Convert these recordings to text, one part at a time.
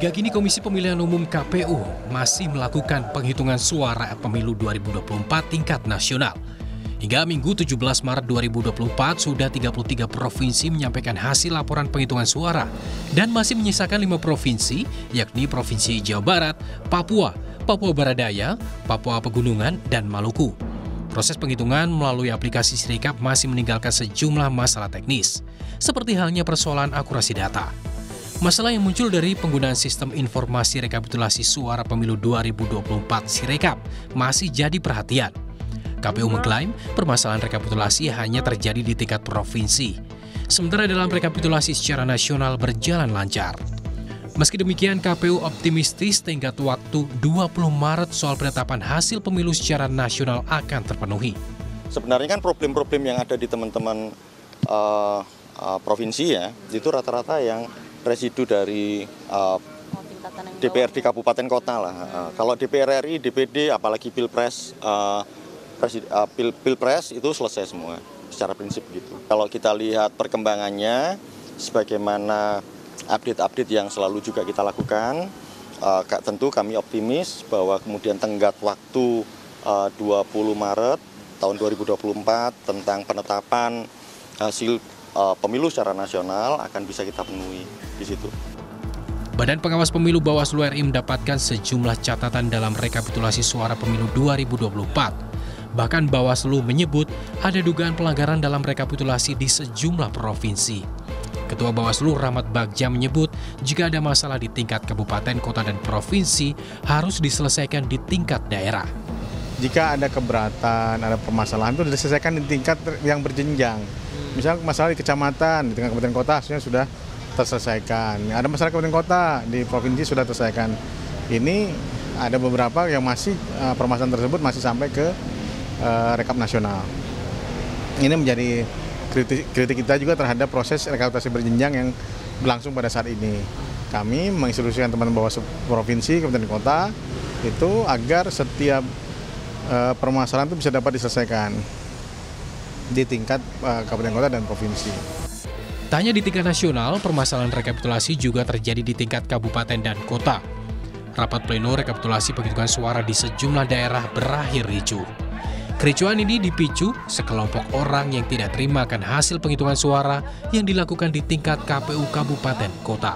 Hingga kini Komisi Pemilihan Umum KPU masih melakukan penghitungan suara pemilu 2024 tingkat nasional. Hingga Minggu 17 Maret 2024 sudah 33 provinsi menyampaikan hasil laporan penghitungan suara dan masih menyisakan 5 provinsi, yakni Provinsi Jawa Barat, Papua, Papua Barat Daya, Papua Pegunungan, dan Maluku. Proses penghitungan melalui aplikasi Sirekap masih meninggalkan sejumlah masalah teknis, seperti halnya persoalan akurasi data. Masalah yang muncul dari penggunaan sistem informasi rekapitulasi suara pemilu 2024 Sirekap masih jadi perhatian. KPU mengklaim permasalahan rekapitulasi hanya terjadi di tingkat provinsi, sementara dalam rekapitulasi secara nasional berjalan lancar. Meski demikian, KPU optimistis tenggat waktu 20 Maret soal penetapan hasil pemilu secara nasional akan terpenuhi. Sebenarnya kan problem-problem yang ada di teman-teman provinsi ya, itu rata-rata yang residu dari DPRD kabupaten kota lah. Kalau DPR RI, DPD, apalagi Pilpres, Pilpres itu selesai semua secara prinsip gitu. Kalau kita lihat perkembangannya, sebagaimana update-update yang selalu juga kita lakukan, tentu kami optimis bahwa kemudian tenggat waktu 20 Maret tahun 2024 tentang penetapan hasil pemilu secara nasional akan bisa kita penuhi di situ. Badan Pengawas Pemilu Bawaslu RI mendapatkan sejumlah catatan dalam rekapitulasi suara pemilu 2024. Bahkan Bawaslu menyebut ada dugaan pelanggaran dalam rekapitulasi di sejumlah provinsi. Ketua Bawaslu Rahmat Bagja menyebut jika ada masalah di tingkat kabupaten, kota, dan provinsi harus diselesaikan di tingkat daerah. Jika ada keberatan, ada permasalahan itu diselesaikan di tingkat yang berjenjang. Misalnya masalah di kecamatan, di tingkat kabupaten kota harusnya sudah terselesaikan. Ada masalah kabupaten kota, di provinsi sudah terselesaikan. Ini ada beberapa yang masih permasalahan tersebut masih sampai ke rekap nasional. Ini menjadi kritik kita juga terhadap proses rekapitulasi berjenjang yang berlangsung pada saat ini. Kami menginstruksikan teman-teman Bawaslu provinsi, kabupaten kota itu agar setiap permasalahan itu bisa dapat diselesaikan di tingkat kabupaten kota dan provinsi. Tak hanya di tingkat nasional, permasalahan rekapitulasi juga terjadi di tingkat kabupaten dan kota. Rapat pleno rekapitulasi penghitungan suara di sejumlah daerah berakhir ricuh. Kericuhan ini dipicu sekelompok orang yang tidak terima akan hasil penghitungan suara yang dilakukan di tingkat KPU kabupaten kota.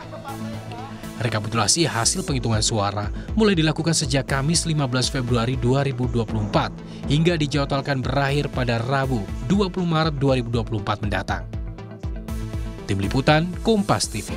Rekapitulasi hasil penghitungan suara mulai dilakukan sejak Kamis 15 Februari 2024 hingga dijadwalkan berakhir pada Rabu 20 Maret 2024 mendatang. Tim Liputan Kompas TV.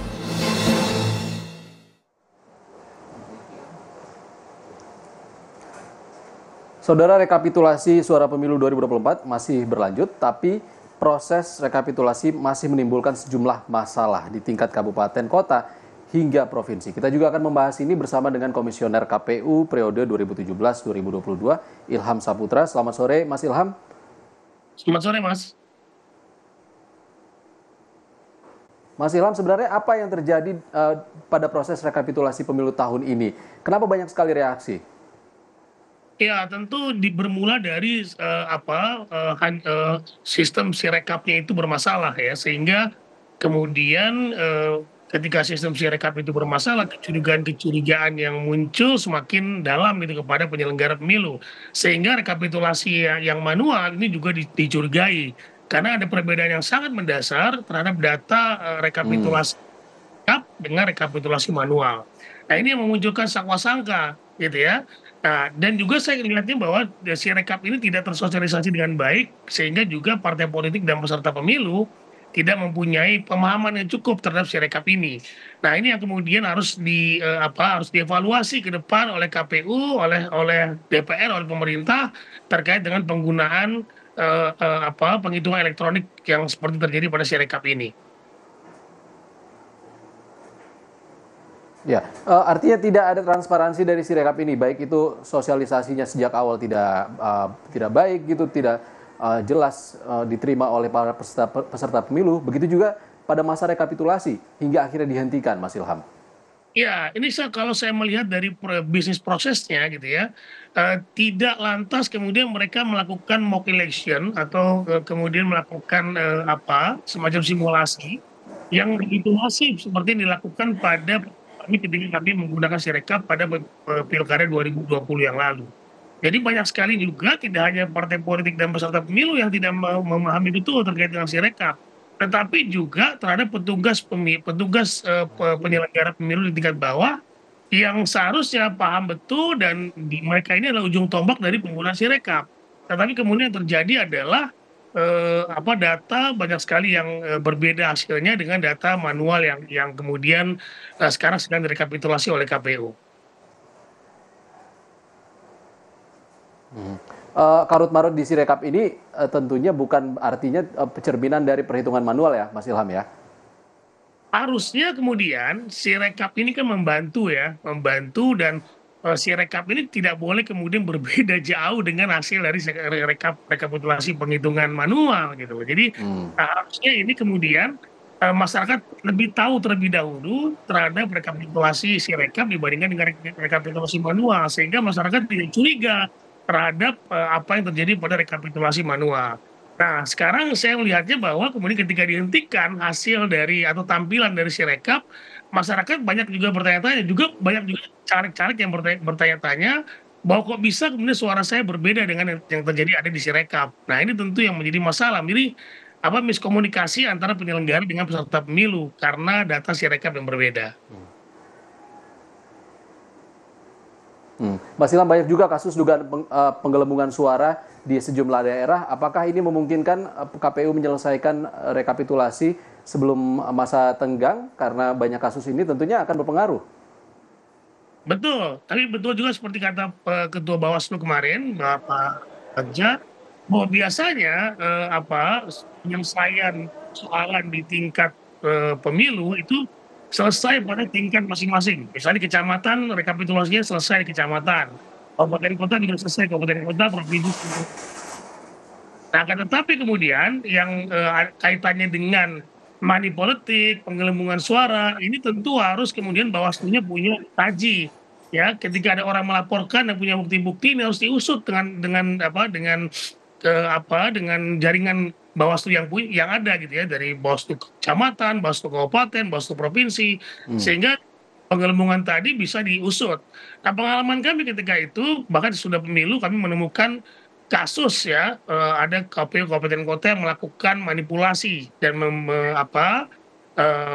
Saudara, rekapitulasi suara pemilu 2024 masih berlanjut, tapi proses rekapitulasi masih menimbulkan sejumlah masalah di tingkat kabupaten, kota, hingga provinsi. Kita juga akan membahas ini bersama dengan Komisioner KPU periode 2017-2022, Ilham Saputra. Selamat sore, Mas Ilham. Selamat sore, Mas. Mas Ilham, sebenarnya apa yang terjadi pada proses rekapitulasi pemilu tahun ini? Kenapa banyak sekali reaksi? Ya, tentu bermula dari sistem Sirekapnya itu bermasalah ya, sehingga kemudian ketika sistem Sirekap itu bermasalah, kecurigaan yang muncul semakin dalam itu kepada penyelenggara pemilu, sehingga rekapitulasi yang manual ini juga dicurigai karena ada perbedaan yang sangat mendasar terhadap data rekapitulasi dengan rekapitulasi manual. Nah, ini yang memunculkan sangka gitu ya. Nah, dan juga saya lihatnya bahwa Sirekap ini tidak tersosialisasi dengan baik, sehingga juga partai politik dan peserta pemilu tidak mempunyai pemahaman yang cukup terhadap Sirekap ini. Nah, ini yang kemudian harus dievaluasi ke depan oleh KPU, oleh DPR, oleh pemerintah terkait dengan penggunaan penghitungan elektronik yang seperti terjadi pada Sirekap ini. Ya, artinya tidak ada transparansi dari Sirekap ini, baik itu sosialisasinya sejak awal tidak baik gitu, tidak jelas diterima oleh para peserta pemilu, begitu juga pada masa rekapitulasi hingga akhirnya dihentikan, Mas Ilham. Ya, ini kalau saya melihat dari bisnis prosesnya gitu ya, tidak lantas kemudian mereka melakukan mock election atau kemudian melakukan semacam simulasi yang begitu masif seperti yang dilakukan pada kami ketika kami menggunakan Sirekap pada Pilkada 2020 yang lalu. Jadi banyak sekali juga tidak hanya partai politik dan peserta pemilu yang tidak memahami betul terkait dengan Sirekap, tetapi juga terhadap petugas penyelenggara pemilu di tingkat bawah yang seharusnya paham betul dan mereka ini adalah ujung tombak dari penggunaan Sirekap. Tetapi kemudian yang terjadi adalah data banyak sekali yang berbeda hasilnya dengan data manual yang kemudian sekarang sedang direkapitulasi oleh KPU. Karut marut di Sirekap ini tentunya bukan artinya cerminan dari perhitungan manual ya, Mas Ilham ya? Harusnya kemudian Sirekap ini kan membantu dan Sirekap ini tidak boleh kemudian berbeda jauh dengan hasil dari rekapitulasi penghitungan manual gitu. Jadi harusnya ini kemudian masyarakat lebih tahu terlebih dahulu terhadap rekapitulasi Sirekap dibandingkan dengan rekapitulasi manual, sehingga masyarakat tidak curiga terhadap apa yang terjadi pada rekapitulasi manual. Nah, sekarang saya melihatnya bahwa kemudian ketika dihentikan hasil dari atau tampilan dari Sirekap, masyarakat banyak juga bertanya-tanya, juga banyak juga caleg-caleg yang bertanya-tanya bahwa kok bisa kemudian suara saya berbeda dengan yang terjadi ada di Sirekap. Nah, ini tentu yang menjadi masalah. Jadi miskomunikasi antara penyelenggara dengan peserta pemilu karena data Sirekap yang berbeda. Mas Ilham, banyak juga kasus dugaan penggelembungan suara di sejumlah daerah. Apakah ini memungkinkan KPU menyelesaikan rekapitulasi sebelum masa tenggang? Karena banyak kasus ini tentunya akan berpengaruh. Betul, tapi betul juga seperti kata Ketua Bawaslu kemarin, Bapak Bagja, bahwa biasanya penyelesaian soalan di tingkat pemilu itu selesai pada tingkat masing-masing. Misalnya di kecamatan, rekapitulasinya selesai di kecamatan. Kabupaten kota juga selesai, kabupaten kota, provinsi. Nah, tetapi kemudian yang kaitannya dengan money politik, penggelembungan suara, ini tentu harus kemudian Bawaslu-nya punya taji. Ya, ketika ada orang melaporkan dan punya bukti-bukti, ini harus diusut dengan jaringan Bawaslu yang ada gitu ya, dari Bawaslu kecamatan, Bawaslu kabupaten, Bawaslu provinsi, sehingga penggelembungan tadi bisa diusut. Nah, pengalaman kami ketika itu bahkan sudah pemilu kami menemukan kasus ya, ada KPU kabupaten kota yang melakukan manipulasi dan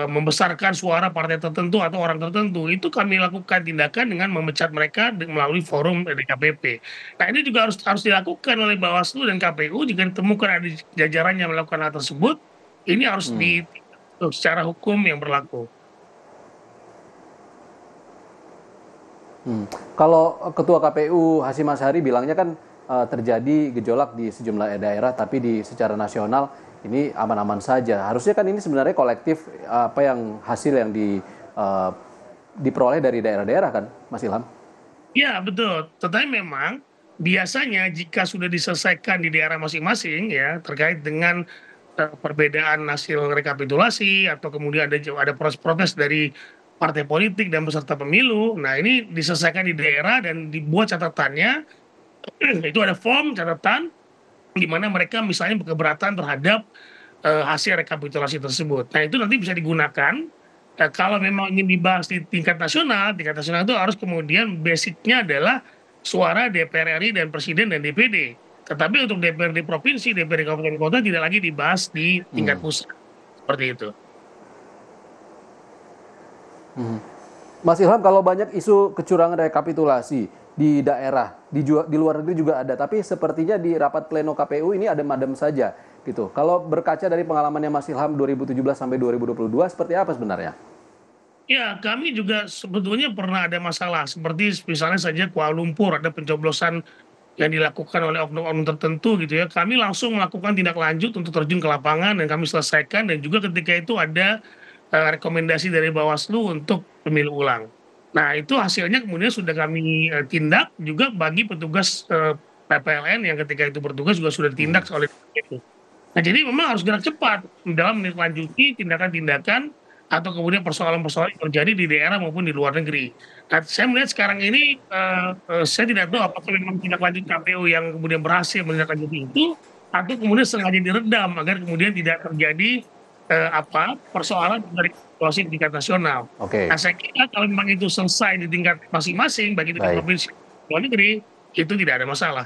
membesarkan suara partai tertentu atau orang tertentu. Itu kami lakukan tindakan dengan memecat mereka melalui forum DKPP. Nah, ini juga harus dilakukan oleh Bawaslu dan KPU. Jika ditemukan ada jajaran yang melakukan hal tersebut, ini harus secara hukum yang berlaku. Kalau Ketua KPU Hasyim Asyari bilangnya kan terjadi gejolak di sejumlah daerah, tapi secara nasional ini aman-aman saja. Harusnya kan ini sebenarnya kolektif hasil yang diperoleh dari daerah-daerah kan, Mas Ilham? Ya, betul. Tetapi memang biasanya jika sudah diselesaikan di daerah masing-masing ya terkait dengan perbedaan hasil rekapitulasi atau kemudian ada protes dari partai politik dan peserta pemilu. Nah, ini diselesaikan di daerah dan dibuat catatannya. Itu ada form catatan di mana mereka misalnya keberatan terhadap hasil rekapitulasi tersebut. Nah, itu nanti bisa digunakan kalau memang ingin dibahas di tingkat nasional itu harus kemudian basicnya adalah suara DPR RI dan Presiden dan DPD. Tetapi untuk DPRD provinsi, DPRD kabupaten kota tidak lagi dibahas di tingkat pusat. Seperti itu. Mas Ilham, kalau banyak isu kecurangan rekapitulasi di daerah, di luar negeri juga ada, tapi sepertinya di rapat pleno KPU ini adem-adem saja gitu. Kalau berkaca dari pengalamannya Mas Ilham 2017 sampai 2022, seperti apa sebenarnya? Ya, kami juga sebetulnya pernah ada masalah, seperti misalnya saja Kuala Lumpur ada pencoblosan yang dilakukan oleh oknum-oknum tertentu gitu ya. Kami langsung melakukan tindak lanjut untuk terjun ke lapangan dan kami selesaikan, dan juga ketika itu ada rekomendasi dari Bawaslu untuk pemilu ulang. Nah, itu hasilnya kemudian sudah kami tindak juga bagi petugas PPLN yang ketika itu bertugas juga sudah ditindak oleh itu. Nah, jadi memang harus gerak cepat dalam menindaklanjuti tindakan-tindakan atau kemudian persoalan-persoalan yang terjadi di daerah maupun di luar negeri. Nah, saya melihat sekarang ini saya tidak tahu apakah memang tindak lanjut KPU yang kemudian berhasil menindaklanjuti itu atau kemudian sengaja diredam agar kemudian tidak terjadi persoalan dari rekapitulasi di tingkat nasional. Oke. Nah, saya kira kalau memang itu selesai di tingkat masing-masing, baik itu di Baik. provinsi luar negeri, itu tidak ada masalah.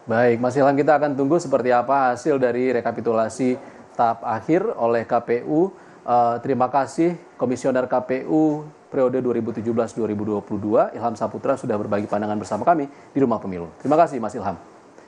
Baik, Mas Ilham, kita akan tunggu seperti apa hasil dari rekapitulasi tahap akhir oleh KPU. Terima kasih Komisioner KPU periode 2017-2022, Ilham Saputra, sudah berbagi pandangan bersama kami di Rumah Pemilu. Terima kasih, Mas Ilham.